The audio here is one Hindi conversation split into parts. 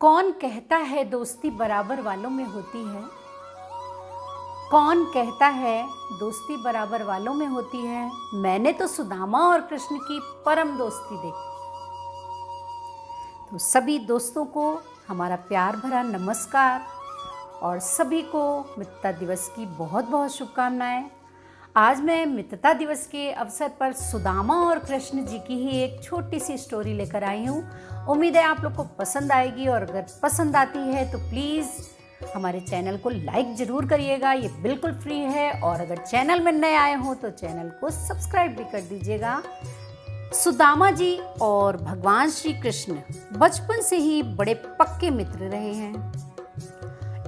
कौन कहता है दोस्ती बराबर वालों में होती है? कौन कहता है दोस्ती बराबर वालों में होती है? मैंने तो सुदामा और कृष्ण की परम दोस्ती देखी। तो सभी दोस्तों को हमारा प्यार भरा नमस्कार और सभी को मित्रता दिवस की बहुत बहुत शुभकामनाएं। आज मैं मित्रता दिवस के अवसर पर सुदामा और कृष्ण जी की ही एक छोटी सी स्टोरी लेकर आई हूँ। उम्मीद है आप लोग को पसंद आएगी और अगर पसंद आती है तो प्लीज़ हमारे चैनल को लाइक ज़रूर करिएगा, ये बिल्कुल फ्री है। और अगर चैनल में नए आए हो तो चैनल को सब्सक्राइब भी कर दीजिएगा। सुदामा जी और भगवान श्री कृष्ण बचपन से ही बड़े पक्के मित्र रहे हैं।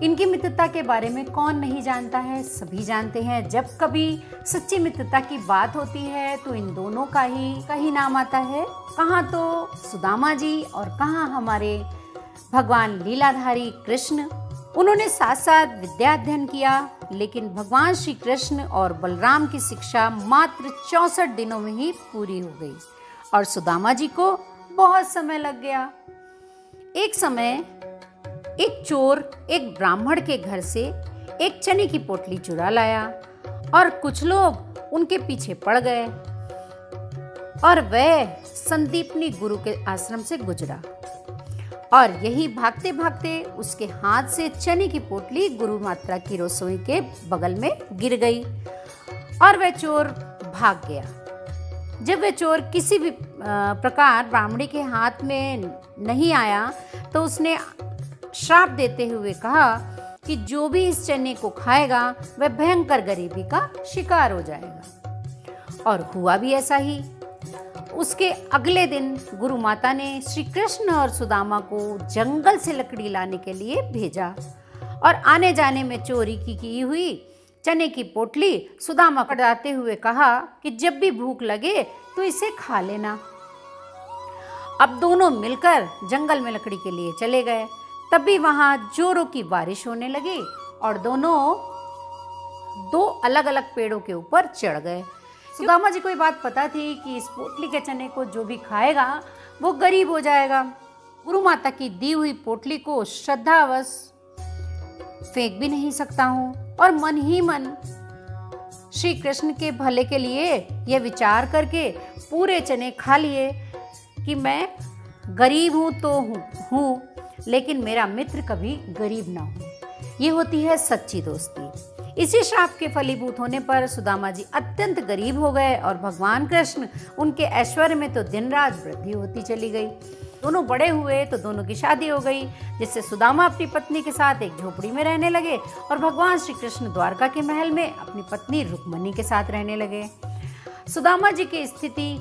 इनकी मित्रता के बारे में कौन नहीं जानता है, सभी जानते हैं। जब कभी सच्ची मित्रता की बात होती है तो इन दोनों का ही नाम आता है। कहाँ तो सुदामा जी और कहाँ हमारे भगवान लीलाधारी कृष्ण। उन्होंने साथ साथ विद्या अध्ययन किया, लेकिन भगवान श्री कृष्ण और बलराम की शिक्षा मात्र 64 दिनों में ही पूरी हो गई और सुदामा जी को बहुत समय लग गया। एक समय एक चोर एक ब्राह्मण के घर से एक चने की पोटली चुरा लाया और कुछ लोग उनके पीछे पड़ गए और वह संदीपनी गुरु के आश्रम से गुजरा और यही भागते भागते उसके हाथ से चने की पोटली गुरु माता की रसोई के बगल में गिर गई और वह चोर भाग गया। जब वह चोर किसी भी प्रकार ब्राह्मणी के हाथ में नहीं आया तो उसने श्राप देते हुए कहा कि जो भी इस चने को खाएगा वह भयंकर गरीबी का शिकार हो जाएगा। और हुआ भी ऐसा ही। उसके अगले दिन गुरु माता ने श्री कृष्ण और सुदामा को जंगल से लकड़ी लाने के लिए भेजा और आने जाने में चोरी की हुई चने की पोटली सुदामा को डालते हुए कहा कि जब भी भूख लगे तो इसे खा लेना। अब दोनों मिलकर जंगल में लकड़ी के लिए चले गए। तभी वहां जोरों की बारिश होने लगी और दोनों दो अलग अलग पेड़ों के ऊपर चढ़ गए। सुदामा जी को ये बात पता थी कि इस पोटली के चने को जो भी खाएगा वो गरीब हो जाएगा। गुरु माता की दी हुई पोटली को श्रद्धावश फेंक भी नहीं सकता हूँ और मन ही मन श्री कृष्ण के भले के लिए यह विचार करके पूरे चने खा लिए कि मैं गरीब हूँ तो हूँ लेकिन मेरा मित्र कभी गरीब ना हो। ये होती है सच्ची दोस्ती। इसी श्राप के फलीभूत होने पर सुदामा जी अत्यंत गरीब हो गए और भगवान कृष्ण उनके ऐश्वर्य में तो दिन रात वृद्धि होती चली गई। दोनों बड़े हुए तो दोनों की शादी हो गई, जिससे सुदामा अपनी पत्नी के साथ एक झोपड़ी में रहने लगे और भगवान श्री कृष्ण द्वारका के महल में अपनी पत्नी रुक्मणी के साथ रहने लगे। सुदामा जी की स्थिति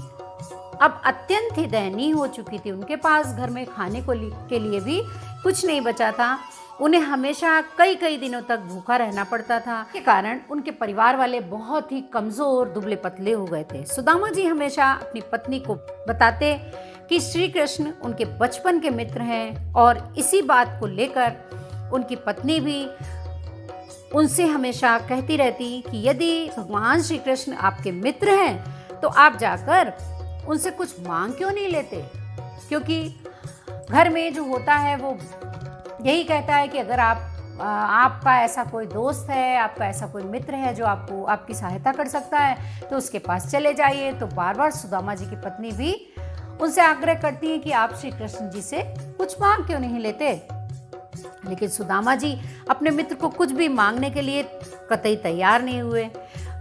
अब अत्यंत ही दयनीय हो चुकी थी। उनके पास घर में खाने के लिए भी कुछ नहीं बचा था। उन्हें हमेशा कई दिनों तक भूखा रहना पड़ता था। के कारण उनके परिवार वाले बहुत ही कमजोर दुबले पतले हो गए थे। सुदामा जी हमेशा अपनी पत्नी को बताते कि श्री कृष्ण उनके बचपन के मित्र हैं और इसी बात को लेकर उनकी पत्नी भी उनसे हमेशा कहती रहती कि यदि भगवान श्री कृष्ण आपके मित्र हैं तो आप जाकर उनसे कुछ मांग क्यों नहीं लेते, क्योंकि घर में जो होता है वो यही कहता है कि अगर आपका ऐसा कोई दोस्त है, आपका ऐसा कोई मित्र है जो आपको आपकी सहायता कर सकता है तो उसके पास चले जाइए। तो बार बार सुदामा जी की पत्नी भी उनसे आग्रह करती है कि आप श्री कृष्ण जी से कुछ मांग क्यों नहीं लेते, लेकिन सुदामा जी अपने मित्र को कुछ भी मांगने के लिए कतई तैयार नहीं हुए।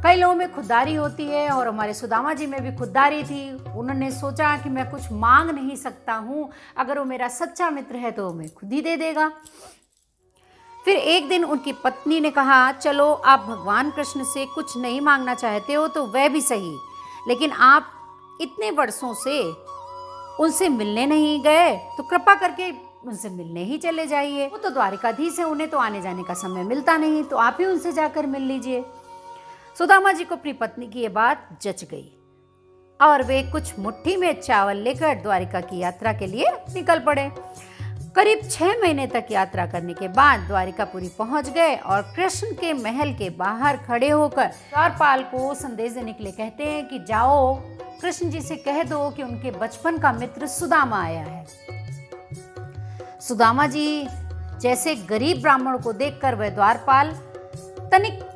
कई लोगों में खुददारी होती है और हमारे सुदामा जी में भी खुददारी थी। उन्होंने सोचा कि मैं कुछ मांग नहीं सकता हूँ, अगर वो मेरा सच्चा मित्र है तो मैं खुद ही दे देगा। फिर एक दिन उनकी पत्नी ने कहा, चलो आप भगवान कृष्ण से कुछ नहीं मांगना चाहते हो तो वह भी सही, लेकिन आप इतने वर्षों से उनसे मिलने नहीं गए तो कृपा करके उनसे मिलने ही चले जाइए। वो तो द्वारिकाधीश है, उन्हें तो आने जाने का समय मिलता नहीं, तो आप ही उनसे जाकर मिल लीजिए। सुदामा जी को अपनी पत्नी की ये बात जच गई और वे कुछ मुट्ठी में चावल लेकर द्वारिका की यात्रा के लिए निकल पड़े। करीब 6 महीने तक यात्रा करने के बाद द्वारिकापुरी पहुंच गए और कृष्ण के महल के बाहर खड़े होकर द्वारपाल को संदेश देने के लिए कहते हैं कि जाओ कृष्ण जी से कह दो कि उनके बचपन का मित्र सुदामा आया है। सुदामा जी जैसे गरीब ब्राह्मण को देखकर वह द्वारपाल तनिक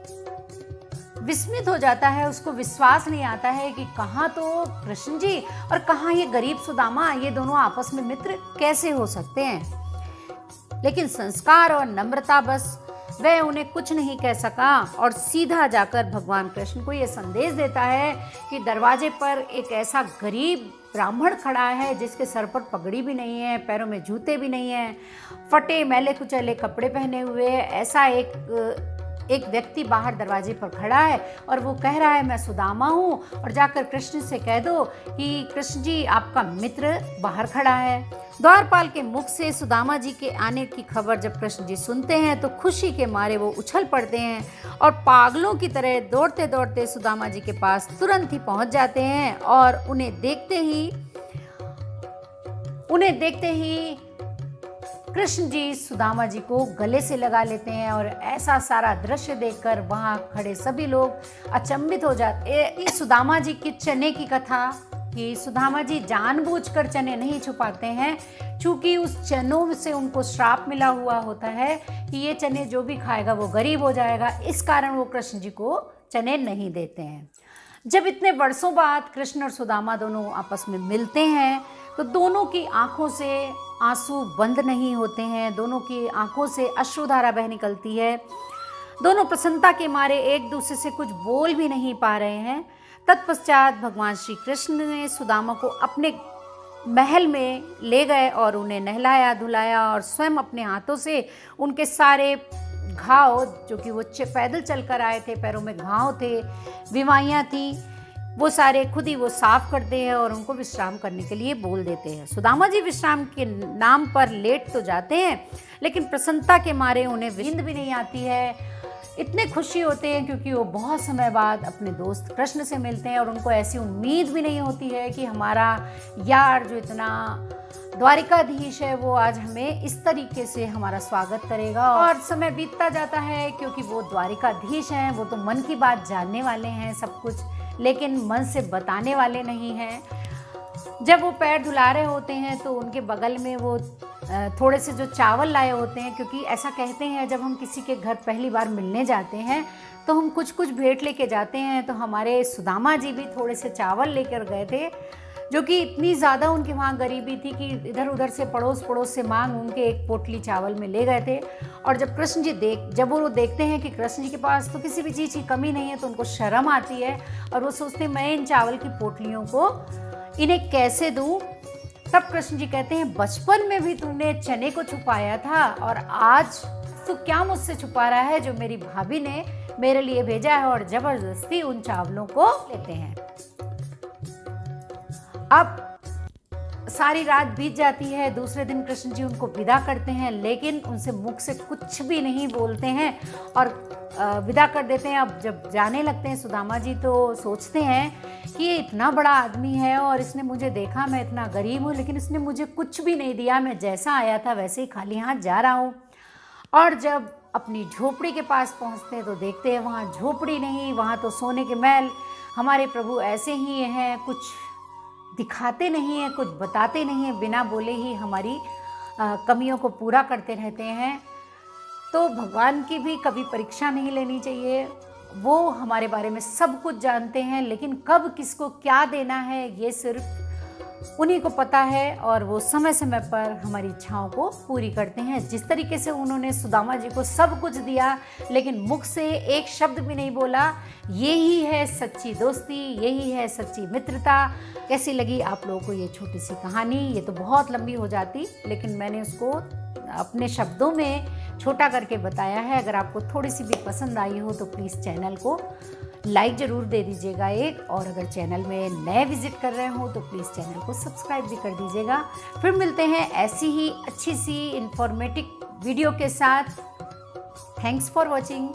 विस्मित हो जाता है। उसको विश्वास नहीं आता है कि कहाँ तो कृष्ण जी और कहाँ ये गरीब सुदामा, ये दोनों आपस में मित्र कैसे हो सकते हैं। लेकिन संस्कार और नम्रता बस वह उन्हें कुछ नहीं कह सका और सीधा जाकर भगवान कृष्ण को ये संदेश देता है कि दरवाजे पर एक ऐसा गरीब ब्राह्मण खड़ा है जिसके सर पर पगड़ी भी नहीं है, पैरों में जूते भी नहीं है, फटे मैले कुचैले कपड़े पहने हुए ऐसा एक व्यक्ति बाहर दरवाजे पर खड़ा है और वो कह रहा है मैं सुदामा हूँ, और जाकर कृष्ण से कह दो कि कृष्ण जी आपका मित्र बाहर खड़ा है। द्वारपाल के मुख से सुदामा जी के आने की खबर जब कृष्ण जी सुनते हैं तो खुशी के मारे वो उछल पड़ते हैं और पागलों की तरह दौड़ते दौड़ते सुदामा जी के पास तुरंत ही पहुंच जाते हैं और उन्हें देखते ही कृष्ण जी सुदामा जी को गले से लगा लेते हैं। और ऐसा सारा दृश्य देखकर वहाँ खड़े सभी लोग अचंभित हो जाते। सुदामा जी की चने की कथा कि सुदामा जी जानबूझकर चने नहीं छुपाते हैं, क्योंकि उस चनों से उनको श्राप मिला हुआ होता है कि ये चने जो भी खाएगा वो गरीब हो जाएगा, इस कारण वो कृष्ण जी को चने नहीं देते हैं। जब इतने वर्षों बाद कृष्ण और सुदामा दोनों आपस में मिलते हैं तो दोनों की आंखों से आंसू बंद नहीं होते हैं, दोनों की आंखों से अश्रुधारा बह निकलती है। दोनों प्रसन्नता के मारे एक दूसरे से कुछ बोल भी नहीं पा रहे हैं। तत्पश्चात भगवान श्री कृष्ण ने सुदामा को अपने महल में ले गए और उन्हें नहलाया धुलाया और स्वयं अपने हाथों से उनके सारे घाव, जो कि वो पैदल चलकर आए थे, पैरों में घाव थे, बीमारियाँ थी, वो सारे खुद ही वो साफ करते हैं और उनको विश्राम करने के लिए बोल देते हैं। सुदामा जी विश्राम के नाम पर लेट तो जाते हैं, लेकिन प्रसन्नता के मारे उन्हें नींद भी नहीं आती है। इतने खुशी होते हैं क्योंकि वो बहुत समय बाद अपने दोस्त कृष्ण से मिलते हैं और उनको ऐसी उम्मीद भी नहीं होती है कि हमारा यार जो इतना द्वारिकाधीश है वो आज हमें इस तरीके से हमारा स्वागत करेगा। और समय बीतता जाता है क्योंकि वो द्वारिकाधीश हैं, वो तो मन की बात जानने वाले हैं सब कुछ, लेकिन मन से बताने वाले नहीं हैं। जब वो पैर धुला रहे होते हैं तो उनके बगल में वो थोड़े से जो चावल लाए होते हैं, क्योंकि ऐसा कहते हैं जब हम किसी के घर पहली बार मिलने जाते हैं तो हम कुछ कुछ भेंट लेके जाते हैं। तो हमारे सुदामा जी भी थोड़े से चावल लेकर गए थे, जो कि इतनी ज़्यादा उनके वहाँ गरीबी थी कि इधर उधर से पड़ोस से मांग उनके एक पोटली चावल में ले गए थे। और जब कृष्ण जी जब वो देखते हैं कि कृष्ण जी के पास तो किसी भी चीज़ की कमी नहीं है तो उनको शर्म आती है और वो सोचते हैं मैं इन चावल की पोटलियों को इन्हें कैसे दूँ। तब कृष्ण जी कहते हैं बचपन में भी तूने चने को छुपाया था और आज तू क्या मुझसे छुपा रहा है जो मेरी भाभी ने मेरे लिए भेजा है, और जबरदस्ती उन चावलों को लेते हैं। अब सारी रात बीत जाती है, दूसरे दिन कृष्ण जी उनको विदा करते हैं, लेकिन उनसे मुख से कुछ भी नहीं बोलते हैं और विदा कर देते हैं। अब जब जाने लगते हैं सुदामा जी तो सोचते हैं कि ये इतना बड़ा आदमी है और इसने मुझे देखा, मैं इतना गरीब हूँ, लेकिन इसने मुझे कुछ भी नहीं दिया, मैं जैसा आया था वैसे ही खाली हाथ जा रहा हूँ। और जब अपनी झोपड़ी के पास पहुँचते हैं तो देखते हैं वहाँ झोपड़ी नहीं, वहाँ तो सोने के महल। हमारे प्रभु ऐसे ही हैं, कुछ दिखाते नहीं हैं, कुछ बताते नहीं हैं, बिना बोले ही हमारी कमियों को पूरा करते रहते हैं। तो भगवान की भी कभी परीक्षा नहीं लेनी चाहिए, वो हमारे बारे में सब कुछ जानते हैं, लेकिन कब किसको क्या देना है ये सिर्फ उन्हीं को पता है, और वो समय समय पर हमारी इच्छाओं को पूरी करते हैं। जिस तरीके से उन्होंने सुदामा जी को सब कुछ दिया लेकिन मुख से एक शब्द भी नहीं बोला, यही है सच्ची दोस्ती, यही है सच्ची मित्रता। कैसी लगी आप लोगों को ये छोटी सी कहानी? ये तो बहुत लंबी हो जाती, लेकिन मैंने उसको अपने शब्दों में छोटा करके बताया है। अगर आपको थोड़ी सी भी पसंद आई हो तो प्लीज़ चैनल को लाइक ज़रूर दे दीजिएगा एक, और अगर चैनल में नए विजिट कर रहे हो तो प्लीज़ चैनल को सब्सक्राइब भी कर दीजिएगा। फिर मिलते हैं ऐसी ही अच्छी सी इंफॉर्मेटिव वीडियो के साथ। Thanks for watching.